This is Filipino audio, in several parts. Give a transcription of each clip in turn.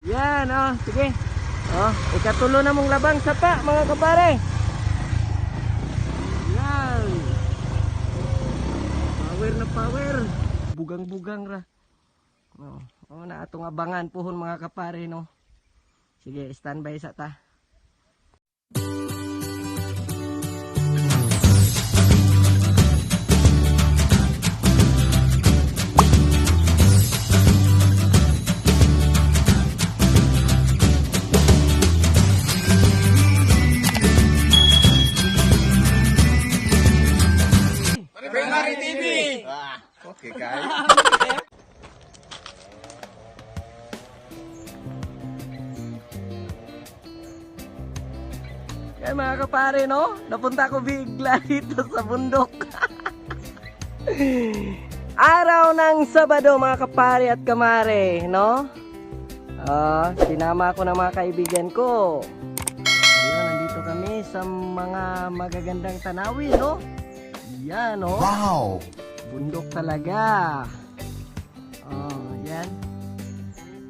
Yan, oh, sige. Oh, ikatulo na mong labang sapa, mga kapare. Yan. Power na power. Bugang-bugang ra. Oh, oh na atong abangan puhon mga kapare, no. Sige, standby sa ta. Oke guys. Kaya mga kapare, no? Napunta ko bigla dito sa bundok. Araw ng Sabado mga kapare at kamare, no? Sinama ko ng mga kaibigan ko. Ayun, nandito kami sa mga magagandang tanawin, no? Yan, no? Wow. Bundok talaga. Oh, yan.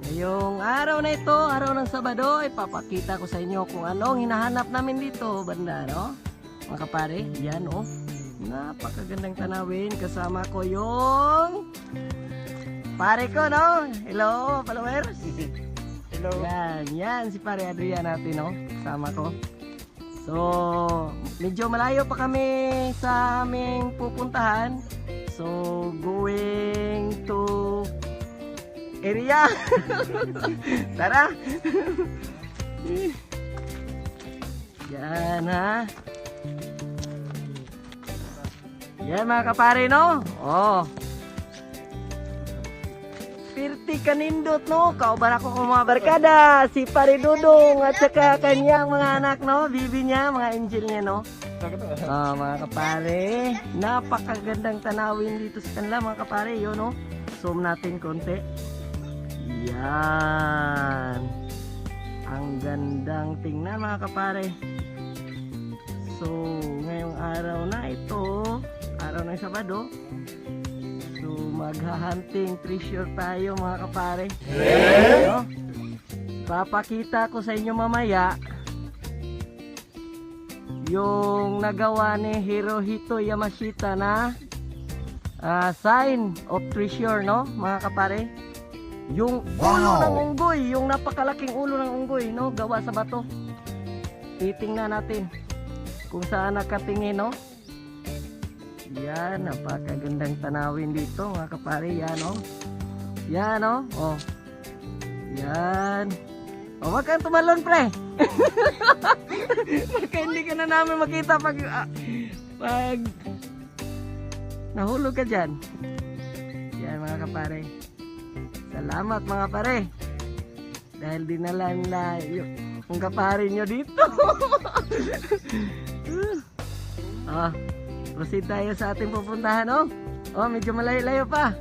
Ngayong araw na ito, araw ng Sabado, ipapakita ko sa inyo kung anong hinahanap namin dito, banda, no? Mga kapare, yan, oh. Napakagandang tanawin. Kasama ko yung pare ko, no? Hello, followers. Hello. Yan si pare Adrian natin, no? Kasama ko. So, medyo malayo pa kami sa aming pupuntahan. So, going to area. Tara. Yan, ha. Yan mga kapare, no? Oh. Pirti kanindot, no? Kauban ako kung mga barkada. Si Pare Dudong at saka kanyang mga anak, no? Bibi niya, mga angel niya, no? Mga kapare, napakagandang tanawin dito sa kanila mga kapare, yun, no? Zoom natin konti. Yan. Ang gandang tingnan mga kapare. So, ngayong araw na ito, araw ng Sabado, so magha-hunting treasure tayo mga kapare. No? Papakita ko sa inyo mamaya yung nagawa ni Hirohito Yamashita na sign of treasure, no mga kapare. Yung ulo ng unggoy, yung napakalaking ulo ng unggoy, no, gawa sa bato. Titingnan natin kung saan nakatingin, no. Yan, napakagandang tanawin dito mga kapare. Yan, no. Yan, no. Oh. Yan. Oh, wag kang tumalon, pre. Baka hindi ka na namin makita pag nahulog ka dyan. Yan mga kapare. Salamat mga pare. Dahil dinala nila yung kapare nyo dito. Proceed tayo sa ating pupuntahan, no? Oh, medyo malayo-layo pa.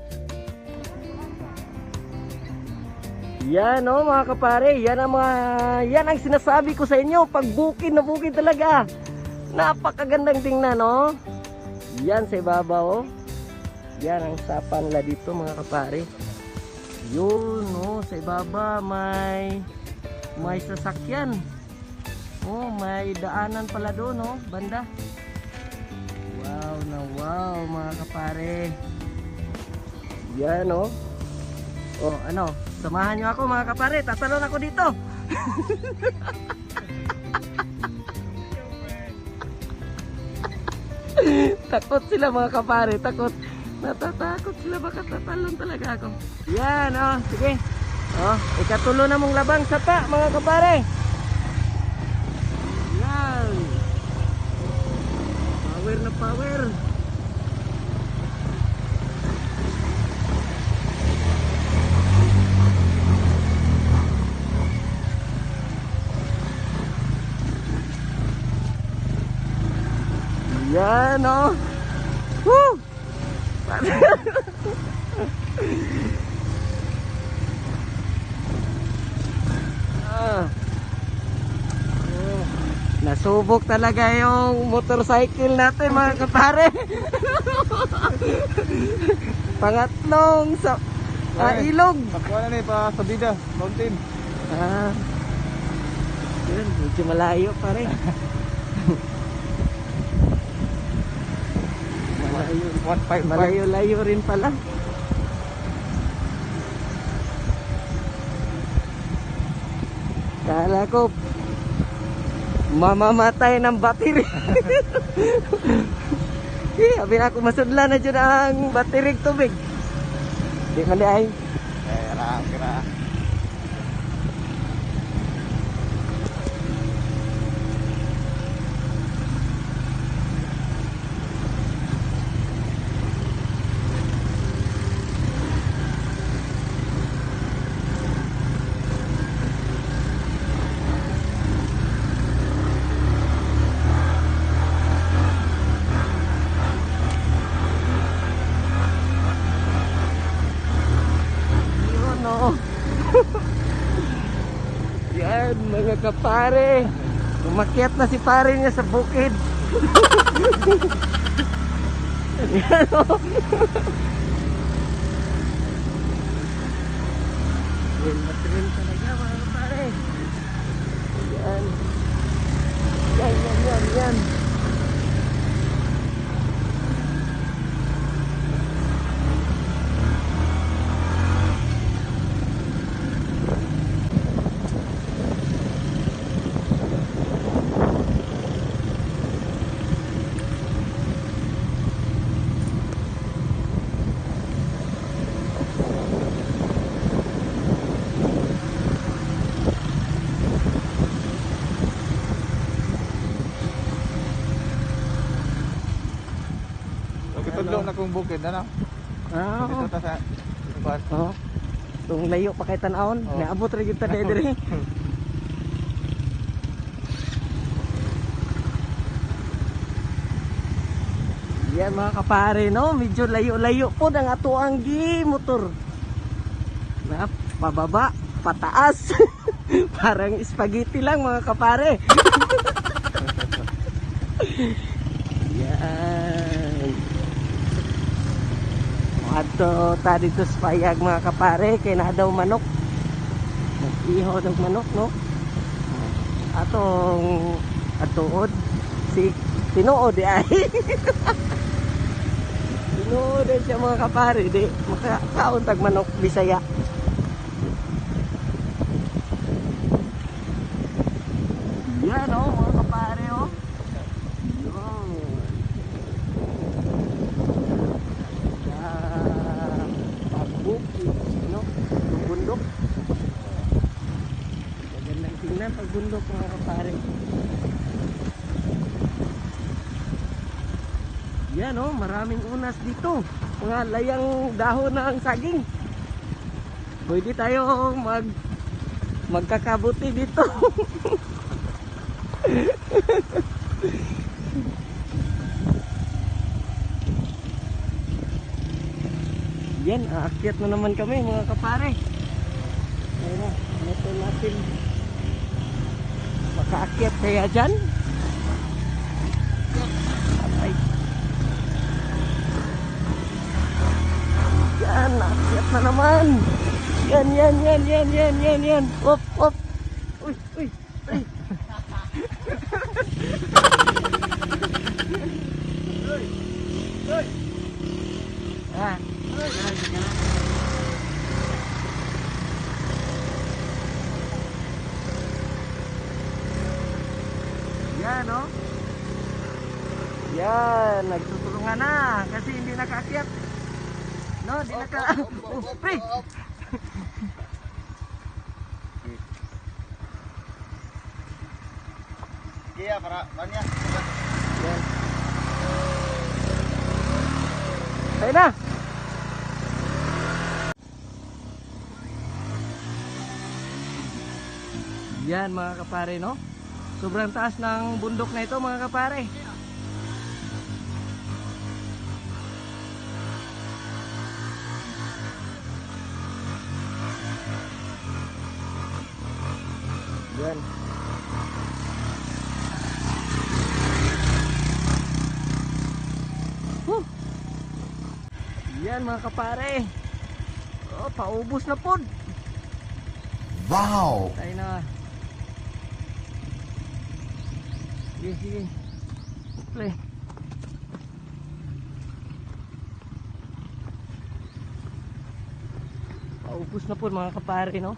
Yan, no, mga kapare. Yan ang sinasabi ko sa inyo. Pag bukid na bukid talaga. Napakagandang tingnan, no? Yan sa ibabaw, oh. Yan ang sapa nila dito, mga kapare. Yun, no, sa ibaba may sasakyan. Oh, may daanan pala doon, no, banda. Wow na wow, mga kapare. Yan, no. Oh, ano, samahan nyo ako mga kapare, tatalon ako dito. Takot sila mga kapare, takot. Natatakot sila, baka tatalon talaga ako. Yan, oh, sige. Oh, ikatulo na mong labang sapa mga kapare. Yan. Power na power. Yan, oh. Woo! Nasubok talaga yung motorcycle natin mga kapare. Pangatlong sa ilog. Pakuha na pa sa bida, mountain. Ah, yun, medyo malayo pare. Malayo. 155. Malayo-layo rin pala. Kala ko mamamatay ng battery. Sabi ako masudlan na dyan ang battery tubig. Di man di ay. Kira. Yun o. Yan mga kapare. Umakyat na si pare niya sa bukid. Yan o. Yan matrin talaga mga kapare. Yan. Yan. Tudlo na kong bukid, ano? Ah, Dito ta sa bus. oh. Tung layo pa kay tan-aon, Oh. naabot ra gyud ta dire. Yan mga kapare no, medyo layo-layo po ang ato ang motor. Na pababa, pataas. Parang spaghetti lang mga kapare. Yan. Ato ta dito sa payag mga kapare, kay na daw manok. Nag-ihaw ng manok no. Atong atuod si tinuod ay. Tinuod ay siya mga kapare, di makakaon tag manok Bisaya. Yan o mga kapare o. Pagbukid, no? Yung bundok. Magandang tingnan pag bundok mga kapare. Yan oh, maraming unas dito. Mga layang dahon ng saging. Pwede tayo magkakabuti dito. Yan, aakyat na naman kami mga kapare. Ayun na, ito natin. Makaakyat kaya dyan. Ay. Yan, aakyat na naman. Yan. Op. Uy. Ah. Yan oh. Yan, nagtutulungan na kasi hindi nakaakyat. No, di naka. Pre. Kaya para banya. Yan. Ayun na. Yan mga kapare no. Sobrang taas ng bundok na ito mga kapare. Yan. Yan mga kapare. Oh, paubos na pod. Wow! Tayo na. Sige, sige. Play. Paubos na po mga kapare, no?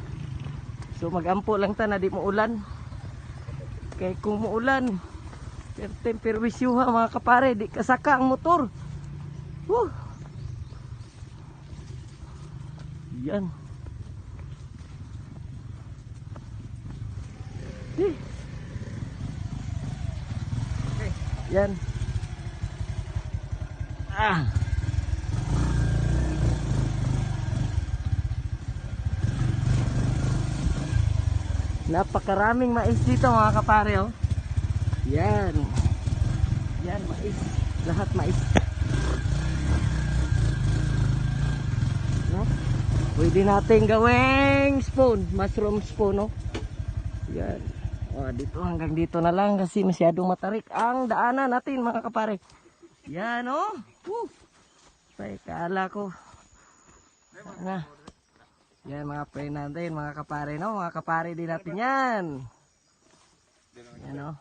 So magampo lang ta na di mo ulan. Kaya kung muulan, perwisyuha mga kapare, di kasaka ang motor. Woo! Yan. Eh. Okay. Yan. Ah. Napakaraming mais dito mga kapare, oh. Yan. Yan, mais. Lahat mais. No? Pwede natin gawing spoon, mushroom spoon, no? Yan. Oh, dito hanggang dito na lang kasi masyadong matarik ang daanan natin mga kapare. Yan, oh. Woo. Tay, kala ko. Na. Yan mga pre natin, mga kapare, no? Mga kapare din natin yan. Yan, oh.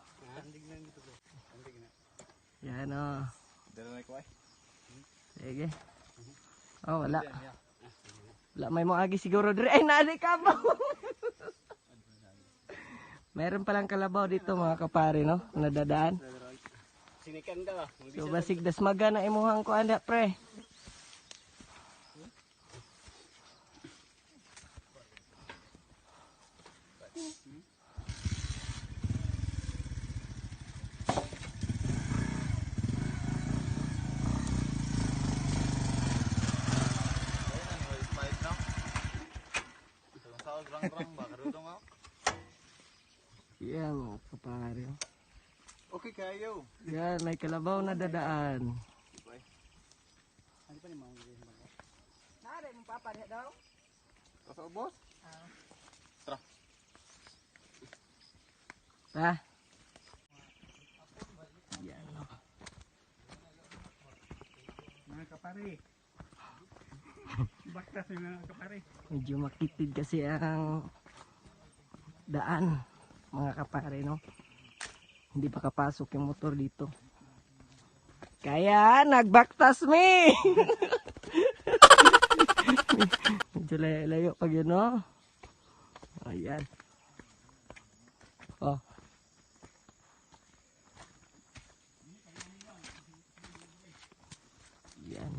Yan, oh. Sige. Oh, wala. Wala may mga agi siguro dire. Ay, naali ka ba? Meron palang kalabaw dito mga kapare, no? Nadadaan. Sinikan ka. So basig dasmaga na imuhang ko anda pre. Yan mga kapare. Okay kayo. Yan, may kalabaw na dadaan. Ano pa ni mga Nare, mong papa niya daw? Kasama boss? Ha? Yan, no. Mga kapare. Baktas yung mga kapare. Medyo makitid kasi ang daan mga kapare, no? Hindi pa kapasok yung motor dito. Kaya nagbaktas me. Medyo layo pag yun, no? Ayan. Oh. Yan.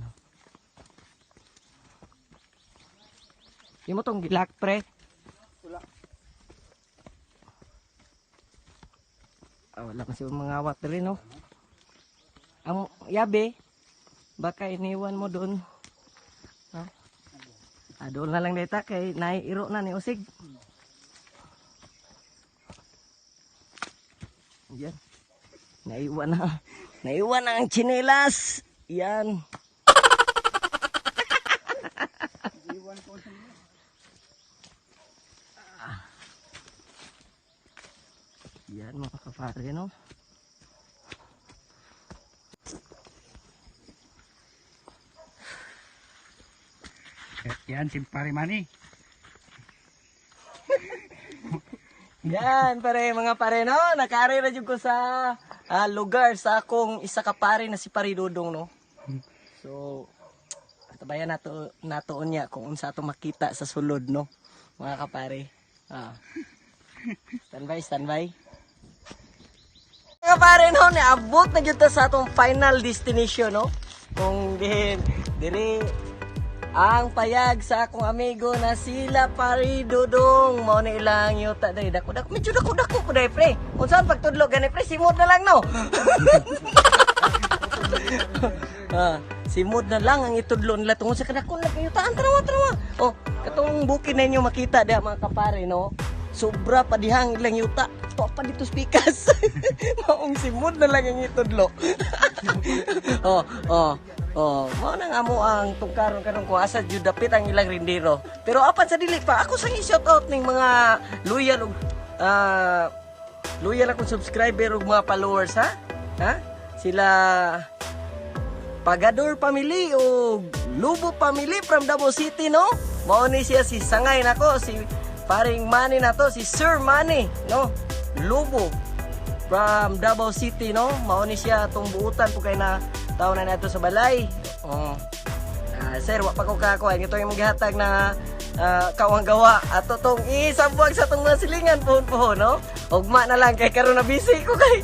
Yung mo tong gilak pre. Wala. Wala kasi mga awat rin, no? Ang yabe, baka iniwan mo doon. No? Doon na lang dita kay naiiro na ni Usig. Yan. Naiwan na. Naiwan na ang tsinelas. Yan. Iwan ko sa inyo. Yan mga kapare, no? Yan si Pare Manny. Yan pare mga pare, no? Nakari na jud ko sa lugar sa akong isa ka pare na si Pare Dudong, no? So tabayan natuon niya kung unsa ato makita sa sulod, no? Mga kapare. Standby, standby. Mga pare, no, niabot na jud ta sa atong final destination, no? Kung diri ang payag sa akong amigo na sila Pare Dudong. Mao ni ilang yuta dai dako medyo dako ko dai pre. Unsa pagtudlo gani pre, simod na lang, no? Simod na lang ang itudlo nila tungod sa kadakon na kayutaan. Tarawa. Oh, katong bukid ninyo makita diha mga kapare, no? Sobra pa dihang ilang yuta. To pa dito spikas. Maong simod na lang ang itudlo. Mao nang amo ang tungkaron kanong ko asa jud dapit ang ilang rindero. Pero apan sa dili pa ako sang i-shout out ning mga loyal ug loyal akong subscriber ug mga followers, ha? Ha? Sila Pagador family o Lubo family from Davao City, no? Mao ni siya si Sangay nako, paring Manny na to, si Sir Manny, no? Lubo from Davao City, no? Mao ni siya tong buutan po kay na taon na nato sa balay. Oh. Sir, wa pa ko kakuha. Ito yung maghatag na kawang gawa. Ato tong isabwag sa tong mga silingan pohon-pohon, no? Ugma na lang kay karon na busy ko kay.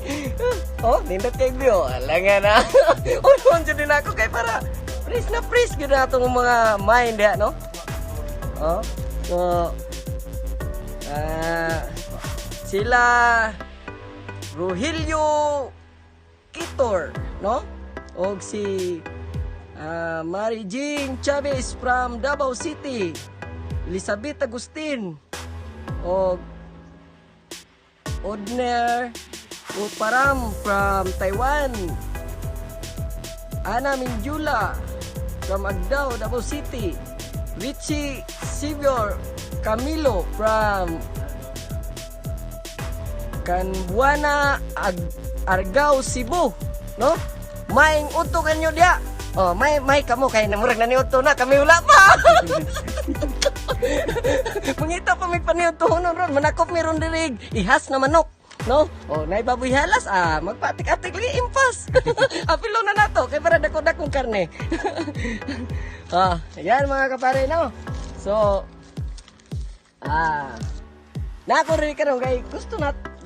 Oh, nindot kay view. Alangan na. Unhon jud din ako kay para fresh gyud na tong mga mind ya, no? Oh. So sila Rogelio Kitor, no? Og si Mary Jean Chavez from Davao City, Elizabeth Agustin, og Odner Uparam from Taiwan, Ana Minjula from Agdao, Davao City, Richie Silvio Camilo from Canbuana, Argao, Cebu, no? Maing uto kanyo dia. Oh, may kamo kay namurag na ni uto na kami wala pa. Mangita pa may paniuto ron manakop meron dirig ihas na manok, no? Oh, nay baboy halas magpatik-atik lagi impas. Apilo na nato kay para dako-dakong karne. Yan mga kapare, no? So nako rin karon kay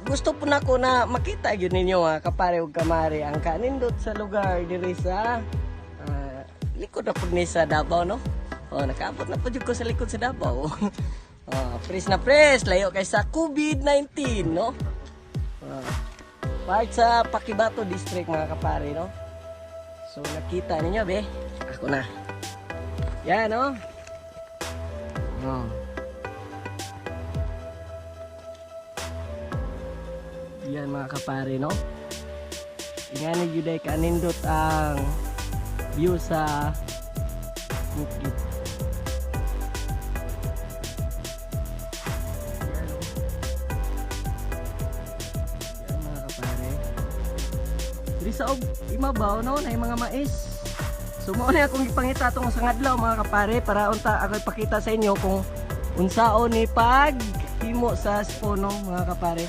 gusto po nako na makita gyud ninyo kapare ug kamari ang kanindot sa lugar diri sa likod na po ni sa Davao, no? Oh, nakaabot na po jud ko sa likod sa Davao. Fresh na fresh layo kay sa COVID-19, no? Part sa Pakibato District mga kapare, no? So nakita ninyo be, ako na. Yan, no? Yan mga kapare, no? Ingani juday kanindot ang view sa bukid. Yan mga kapare. Diri sa imabaw, no? Na yung mga mais. So mao na akong ipangita tong sa ngadlaw mga kapare para unta ako ipakita sa inyo kung unsaon ni paghimo sa spono mga kapare.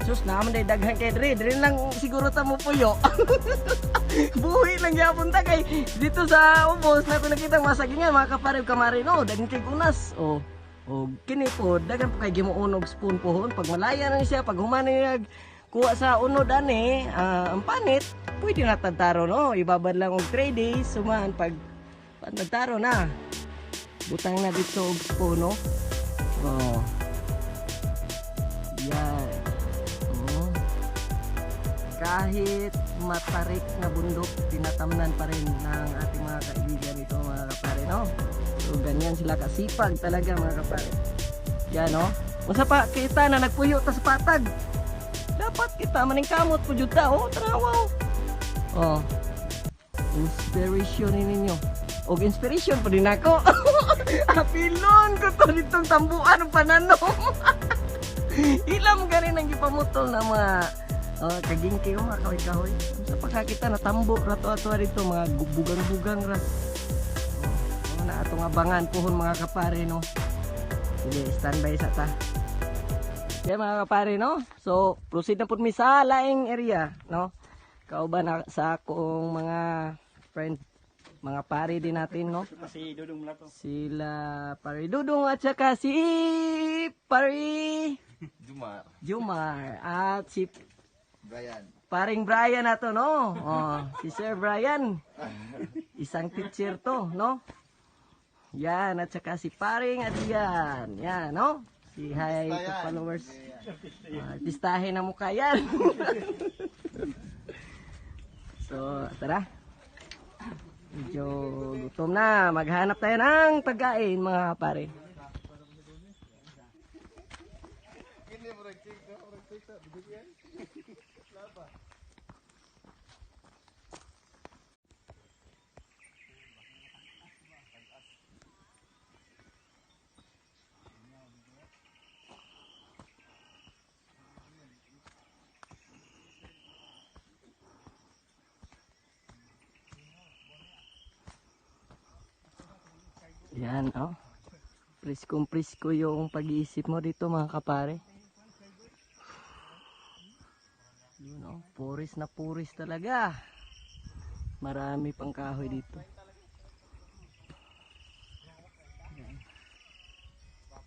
Sus, naman day daghan kay Dre lang siguro ta mo puyo. Buhi lang yapon ta kay dito sa ubos na ko nakita masagingan mga kapare kamari, no, daghan kay unas. Oh kini po daghan po kay gimuunog spoon pohon pag malaya na siya pag humana niya kuha sa unod ani ang panit pwede na tantaro, no, ibabad lang og 3 days suman pag tantaro na butang na dito og spoon, no. Yan. Kahit matarik na bundok, tinatamnan pa rin ng ating mga kaibigan ito mga kapare, no? So ganyan sila kasipag talaga mga kapare. Yan, no? Unsa pa kita na nagpuyo ta sa patag. Dapat kita maning kamot po jud ta, tanawaw. Inspiration ninyo. Og inspiration po din ako. Apilon ko to nitong tambuan ng pananom. Ilam ganin ang gipamutol na mga kagingki mga kahoy-kahoy. Sa pagkakita na tambo rato-ato dito mga bugang-bugang ra. Na atong abangan pohon mga kapare, no. Sige, standby sa ta. Okay mga kapare, no. So proceed na pud mi sa laing area, no. Kauban na sa akong mga friend, mga pare din natin, no. Si Dudong Mulato. Sila pare Dudong at saka si pare Jumar at si paring Brian na to, no? Si Sir Brian. Isang teacher to, no? Yan, at saka si paring Adrian. Yan, no? Si hi to followers. Artistahin na mukha yan. So, tara. Medyo gutom na. Maghanap tayo ng pagkain, mga pare. Yan, oh. Presko yung pag-iisip mo dito mga kapare. Yun oh, puris na puris talaga. Marami pang kahoy dito.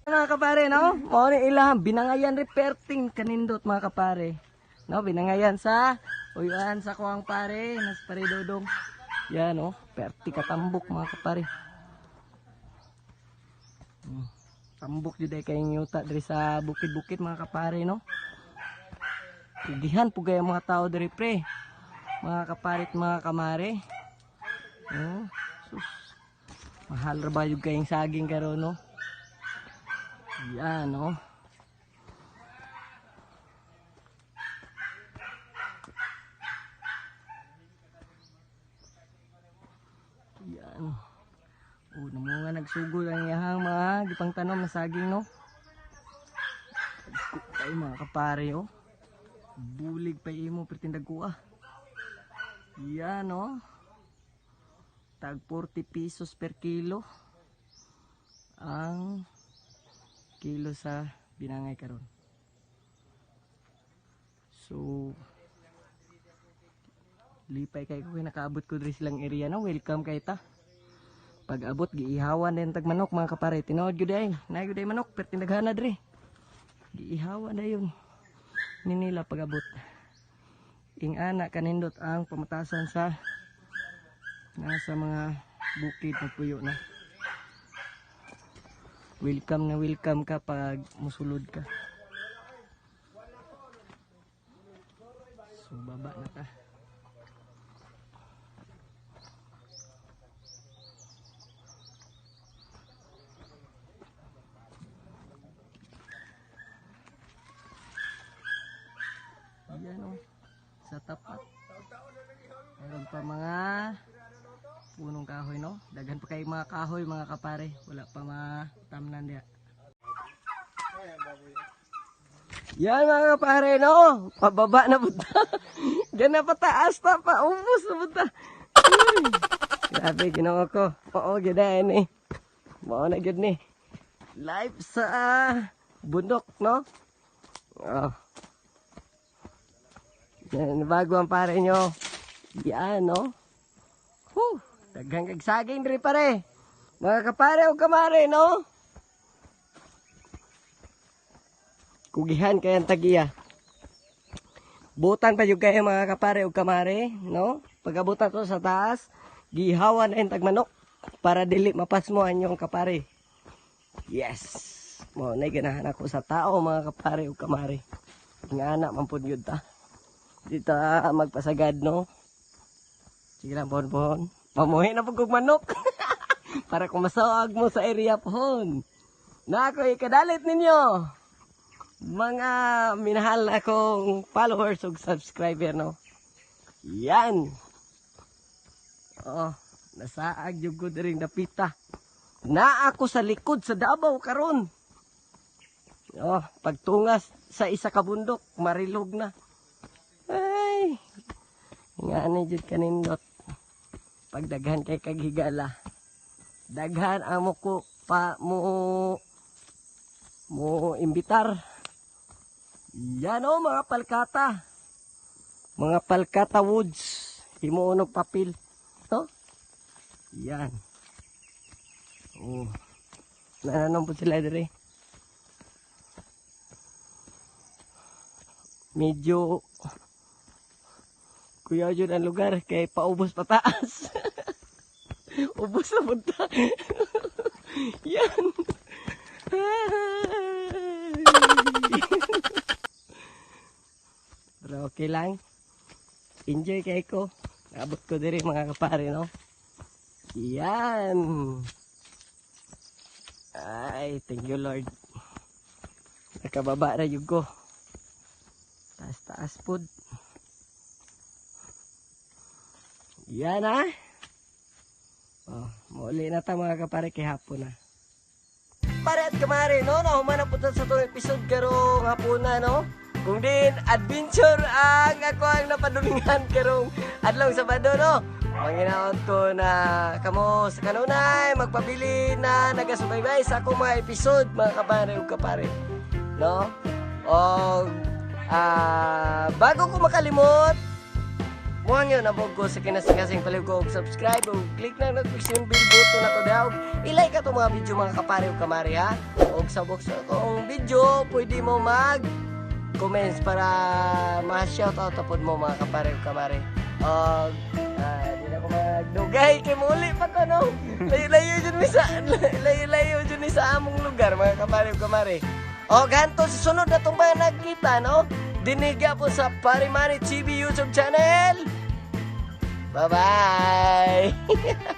Mga kapare, no? Mo ni ilang binangayan reperting kanindot mga kapare. No, binangayan sa uyuan sa kuwang pare, nas pare dodong. Yan oh, perti katambok mga kapare. Tambok jud kay nyuta diri sa bukid-bukid mga kapare, no? Pugihan pugay ang mga tao diri pre. Mga kaparit, mga kamare. Oh, sus. Mahal ra ba yung kayong saging karon, no? Yan, no? Yan. Namo nga nagsugod ang iyahang mga gipang tanom na saging, no? Ay mga kapare, oh. Bulig pa imo pertindag ko ah. Yan, oh. Tag 40 pesos per kilo. Ang kilo sa binangay karon. So lipay kay ko nakaabot ko diri silang area na. Welcome kay ta. Pag abot giihawan din tag manok mga kapare. Tinuod gyud ay. Na gyud ay manok pertindaghana diri. Giihawan na yun. Ninila pag abot. Ing ana kanindot ang pamatasan sa nasa mga bukid na puyo na. Welcome ka pag musulod ka. So baba na ta. Yan o, sa tapat. Meron pa mga punong kahoy, no? Daghan pa kay mga kahoy mga kapare. Wala pa matamnan diya. Yan mga kapare, no? Pababa na buta. Gana pataas ta pa. Ubus na buta. Grabe, ginawa ko. Oo, ganayan eh. Mao na gud ni. Live sa bundok, no? Oh. Yan, bago ang pare nyo. Yan, no? Daghang kagsaging diri pare. Mga kapare o kamare, no? Kugihan kayang tagiya. Butan pa yung kayo mga kapare o kamare, no? Pagkabutan to sa taas, gihawan na yung tagmanok para dili mapas mo ang yung kapare. Yes! Mo, naiganahan ako sa tao mga kapare o kamare. Nga anak mampun yun ta. Dito magpasagad, no? Sige lang, pohon. Mamuhin na pagkog manok. Para kung masawag mo sa area pohon. Na ako ikadalit ninyo. Mga minahal na akong followers o subscriber, no? Yan. Oh, nasaag yung ko rin napita. Na ako sa likod sa Davao karon. Oh, pagtungas sa isa ka bundok, marilog na. Ay, nga ni jud kanindot. Pagdaghan kay kaghigala. Daghan amo ko pa mo imbitar. Yan o mga palkata. Mga palkata woods. Himuonog papel. No? Yan. Oh. Nananong po sila dire. Medyo kuya yun ang lugar kay paubos pataas. Ubos na punta. Yan. Pero okay lang. Enjoy kay ko. Abot ko diri mga kapare, no? Yan. Ay, thank you Lord. Nakababa na yung ko. Taas-taas po. Yan ah. Oh, muli na ta mga kapare kay hapon na. Pare at kamare, no? Nahuman po sa itong episode karong hapon na, no? Kung din, adventure ang ako ang napadulingan karong adlaw Sabado, no? Manginaot ko na kamo sa kanunay magpabili na nagasubaybay sa akong mga episode mga kapare ug kapare. No? O bago ko makalimot, muhang yun nabog ko sa kinasing-kasing paliw ko og subscribe o click na notification bell button na to daw. I-like ka to mga video mga kapare ug kamare ha. Og sa box na tong video, pwede mo mag comments para ma-shoutout tapod mo mga kapare ug kamare. Og di na ko magdugay kay muli pa ko no. Layo-layo jud mi sa layo-layo jud ni sa among lugar mga kapare ug kamare. Og hanto sa sunod na tong mga nagkita no. Diniga po sa Parimani TV YouTube channel. Bye-bye.